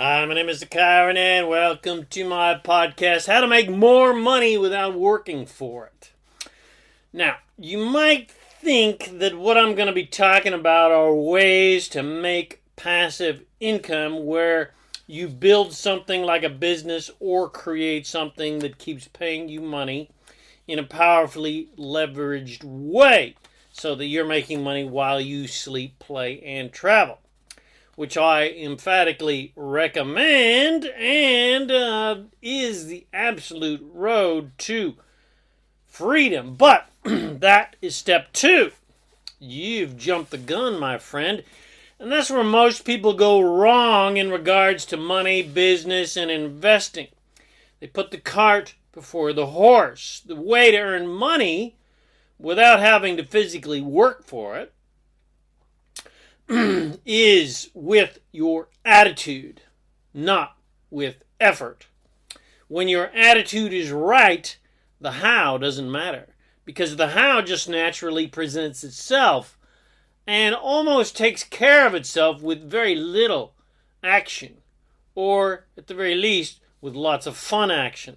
Hi, my name is ZaKaiRan and welcome to my podcast, How to Make More Money Without Working for It. Now, you might think that what I'm going to be talking about are ways to make passive income where you build something like a business or create something that keeps paying you money in a powerfully leveraged way so that you're making money while you sleep, play, and travel, which I emphatically recommend and is the absolute road to freedom. But that is step 2. You've jumped the gun, my friend. And that's where most people go wrong in regards to money, business, and investing. They put the cart before the horse. The way to earn money without having to physically work for it is with your attitude, not with effort. When your attitude is right, the how doesn't matter, because the how just naturally presents itself and almost takes care of itself with very little action, or at the very least with lots of fun action.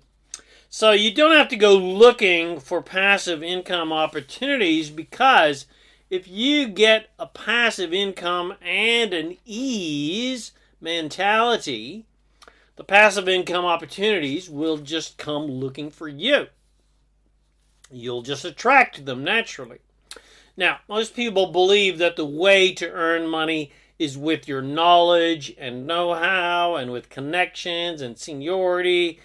So you don't have to go looking for passive income opportunities, because if you get a passive income and an ease mentality, the passive income opportunities will just come looking for you. You'll just attract them naturally. Now, most people believe that the way to earn money is with your knowledge and know-how and with connections and seniority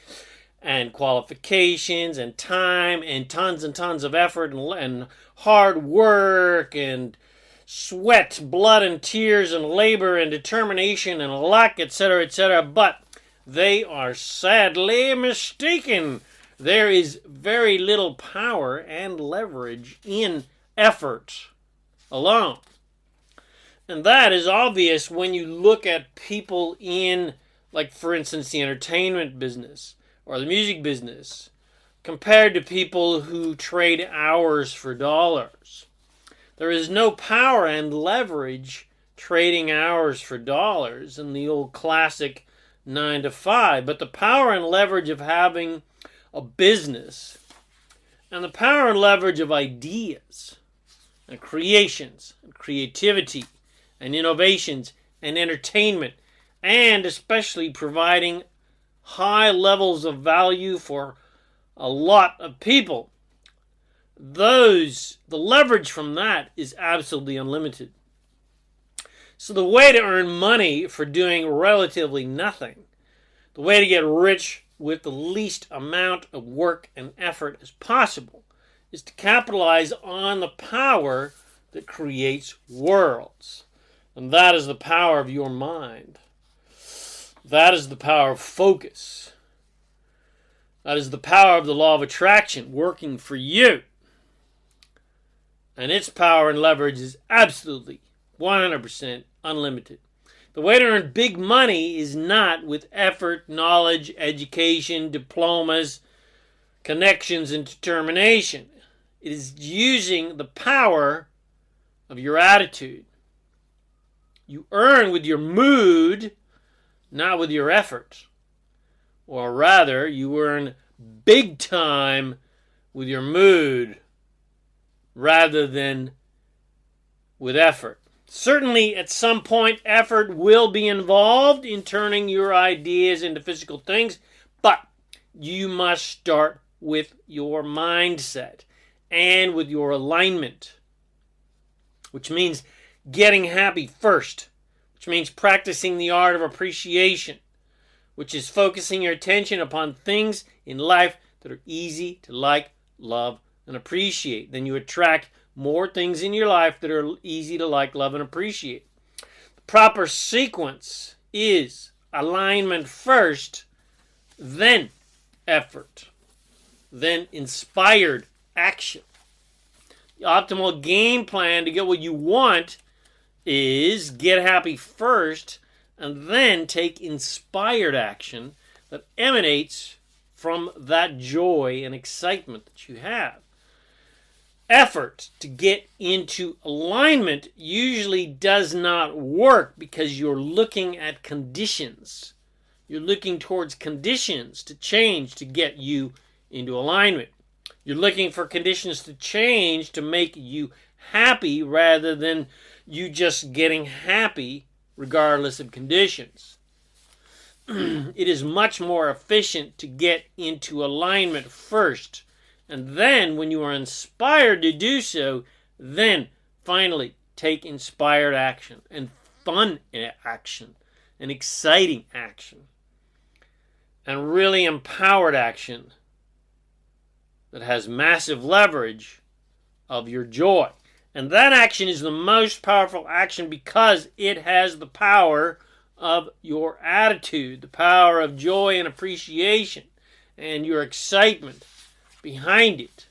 and qualifications and time and tons of effort and hard work and sweat, blood and tears and labor and determination and luck, etc., etc. But they are sadly mistaken. There is very little power and leverage in effort alone. And that is obvious when you look at people in, like, for instance, the entertainment business or the music business, compared to people who trade hours for dollars. There is no power and leverage trading hours for dollars in the old classic 9 to 5, but the power and leverage of having a business and the power and leverage of ideas and creations and creativity and innovations and entertainment, and especially providing high levels of value for a lot of people, the leverage from that is absolutely unlimited. So the way to earn money for doing relatively nothing, the way to get rich with the least amount of work and effort as possible, is to capitalize on the power that creates worlds. And that is the power of your mind. That is the power of focus. That is the power of the law of attraction working for you. And its power and leverage is absolutely 100% unlimited. The way to earn big money is not with effort, knowledge, education, diplomas, connections, and determination. It is using the power of your attitude. You earn with your mood, not with your effort. Or rather, you earn big time with your mood rather than with effort. Certainly, at some point, effort will be involved in turning your ideas into physical things, but you must start with your mindset and with your alignment, which means getting happy first, which means practicing the art of appreciation, which is focusing your attention upon things in life that are easy to like, love, and appreciate. Then you attract more things in your life that are easy to like, love, and appreciate. The proper sequence is alignment first, then effort, then inspired action. The optimal game plan to get what you want is get happy first and then take inspired action that emanates from that joy and excitement that you have. Effort to get into alignment usually does not work because you're looking at conditions You're looking towards conditions to change to get you into alignment. You're looking for conditions to change to make you happy rather than you just getting happy regardless of conditions. It is much more efficient to get into alignment first, and then when you are inspired to do so, then finally take inspired action and fun action and exciting action and really empowered action that has massive leverage of your joy. And that action is the most powerful action because it has the power of your attitude, the power of joy and appreciation and your excitement behind it.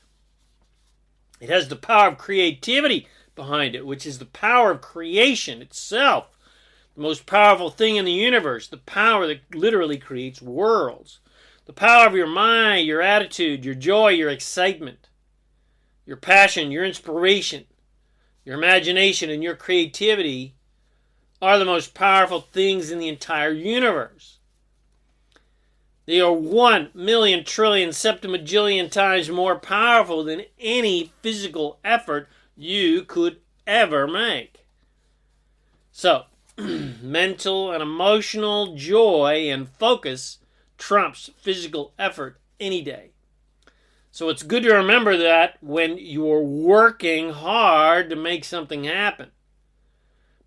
It has the power of creativity behind it, which is the power of creation itself, the most powerful thing in the universe, the power that literally creates worlds. The power of your mind, your attitude, your joy, your excitement, your passion, your inspiration, your imagination, and your creativity are the most powerful things in the entire universe. They are 1,000,000 trillion septimajillion times more powerful than any physical effort you could ever make. So, mental and emotional joy and focus trumps physical effort any day. So it's good to remember that when you're working hard to make something happen,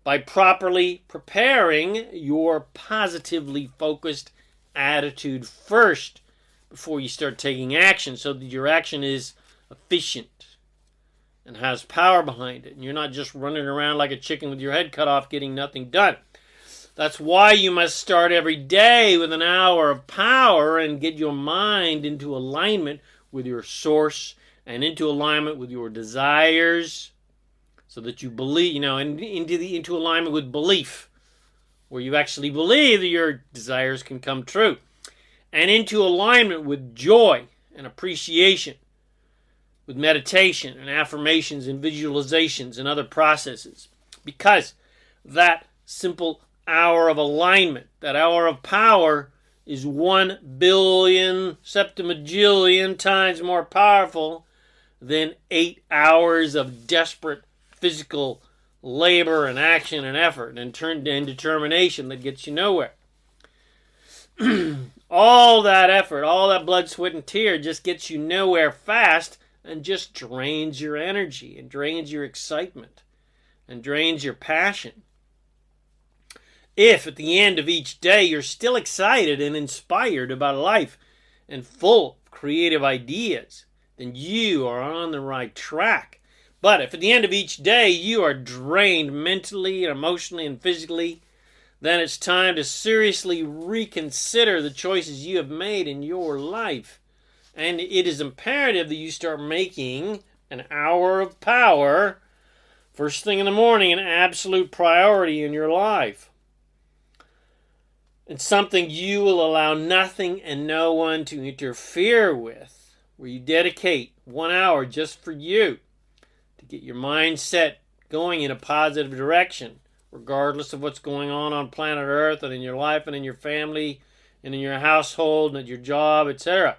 by properly preparing your positively focused attitude first before you start taking action, so that your action is efficient and has power behind it, and you're not just running around like a chicken with your head cut off getting nothing done. That's why you must start every day with an hour of power and get your mind into alignment with your source and into alignment with your desires, so that you believe, and into alignment with belief, where you actually believe that your desires can come true, and into alignment with joy and appreciation, with meditation and affirmations and visualizations and other processes. Because that simple hour of alignment, that hour of power, is 1,000,000,000 septimajillion times more powerful than 8 hours of desperate physical labor and action and effort and determination that gets you nowhere. All that effort, all that blood, sweat, and tear just gets you nowhere fast and just drains your energy and drains your excitement and drains your passion. If at the end of each day you're still excited and inspired about life and full of creative ideas, then you are on the right track. But if at the end of each day you are drained mentally and emotionally and physically, then it's time to seriously reconsider the choices you have made in your life. And it is imperative that you start making an hour of power first thing in the morning an absolute priority in your life. It's something you will allow nothing and no one to interfere with, where you dedicate 1 hour just for you to get your mindset going in a positive direction, regardless of what's going on planet Earth and in your life and in your family and in your household and at your job, etc.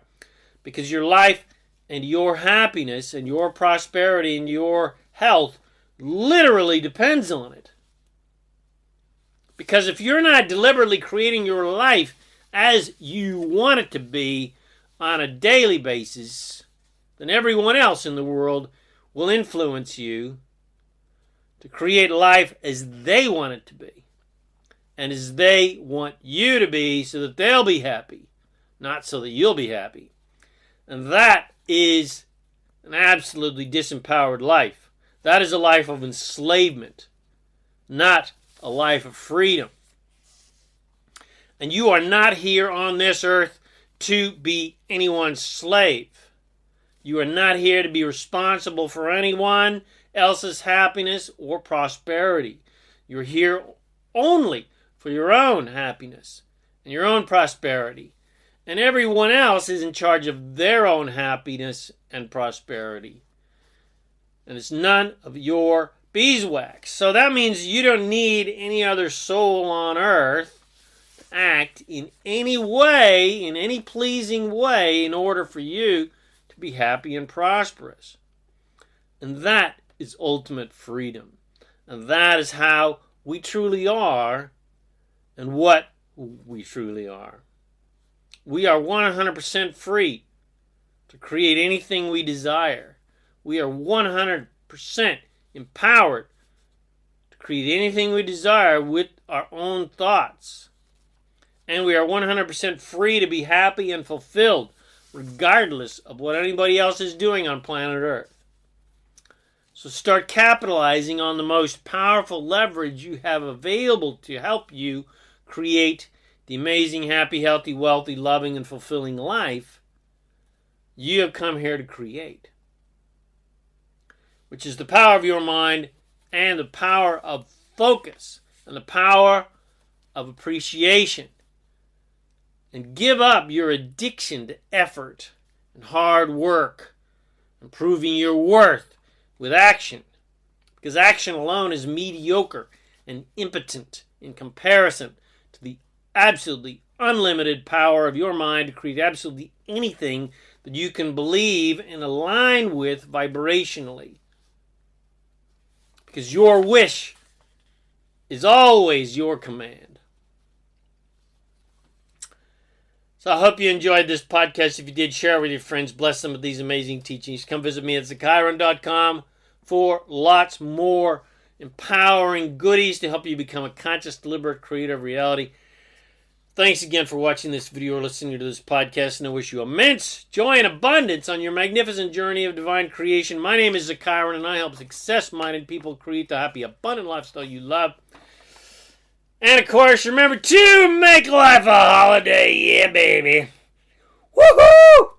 Because your life and your happiness and your prosperity and your health literally depends on it. Because if you're not deliberately creating your life as you want it to be on a daily basis, then everyone else in the world will influence you to create life as they want it to be and as they want you to be, so that they'll be happy, not so that you'll be happy. And that is an absolutely disempowered life. That is a life of enslavement, not a life of freedom. And you are not here on this earth to be anyone's slave. You are not here to be responsible for anyone else's happiness or prosperity. You're here only for your own happiness and your own prosperity. And everyone else is in charge of their own happiness and prosperity. And it's none of your beeswax. So that means you don't need any other soul on earth to act in any way, in any pleasing way, in order for you to be happy and prosperous. And that is ultimate freedom. And that is how we truly are and what we truly are. We are 100% free to create anything we desire. We are 100% empowered to create anything we desire with our own thoughts. And we are 100% free to be happy and fulfilled, regardless of what anybody else is doing on planet Earth. So start capitalizing on the most powerful leverage you have available to help you create the amazing, happy, healthy, wealthy, loving, and fulfilling life you have come here to create, which is the power of your mind and the power of focus and the power of appreciation. And give up your addiction to effort and hard work and proving your worth with action. Because action alone is mediocre and impotent in comparison to the absolutely unlimited power of your mind to create absolutely anything that you can believe and align with vibrationally. Because your wish is always your command. So I hope you enjoyed this podcast. If you did, share it with your friends. Bless them with these amazing teachings. Come visit me at ZaKaiRan.com for lots more empowering goodies to help you become a conscious, deliberate creator of reality. Thanks again for watching this video or listening to this podcast, and I wish you immense joy and abundance on your magnificent journey of divine creation. My name is ZaKaiRan, and I help success-minded people create the happy, abundant lifestyle you love. And of course, remember to make life a holiday. Yeah, baby. Woohoo!